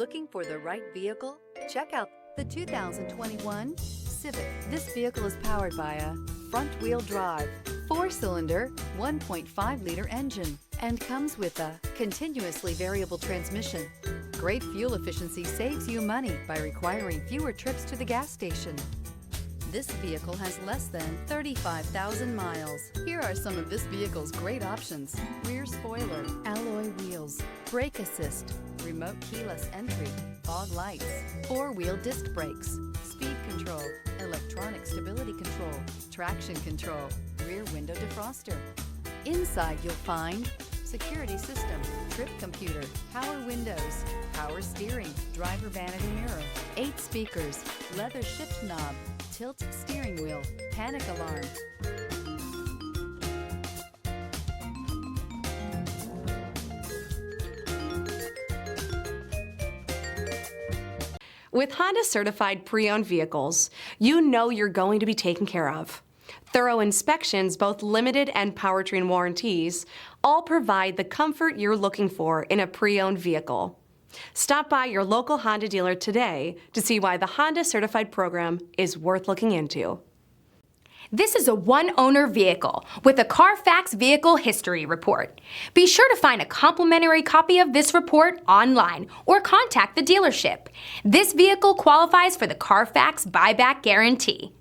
Looking for the right vehicle? Check out the 2021 Civic. This vehicle is powered by a front-wheel drive, 4-cylinder, 1.5-liter engine, and comes with a continuously variable transmission. Great fuel efficiency saves you money by requiring fewer trips to the gas station. This vehicle has less than 35,000 miles. Here are some of this vehicle's great options: rear spoiler, alloy wheels, brake assist, remote keyless entry, fog lights, 4-wheel disc brakes, speed control, electronic stability control, traction control, rear window defroster. Inside you'll find security system, trip computer, power windows, power steering, driver vanity mirror, 8 speakers, leather shift knob, tilt steering wheel, panic alarm. With Honda certified pre-owned vehicles, you know you're going to be taken care of. Thorough inspections, both limited and powertrain warranties, all provide the comfort you're looking for in a pre-owned vehicle. Stop by your local Honda dealer today to see why the Honda Certified program is worth looking into. This is a one-owner vehicle with a Carfax Vehicle History Report. Be sure to find a complimentary copy of this report online or contact the dealership. This vehicle qualifies for the Carfax Buyback Guarantee.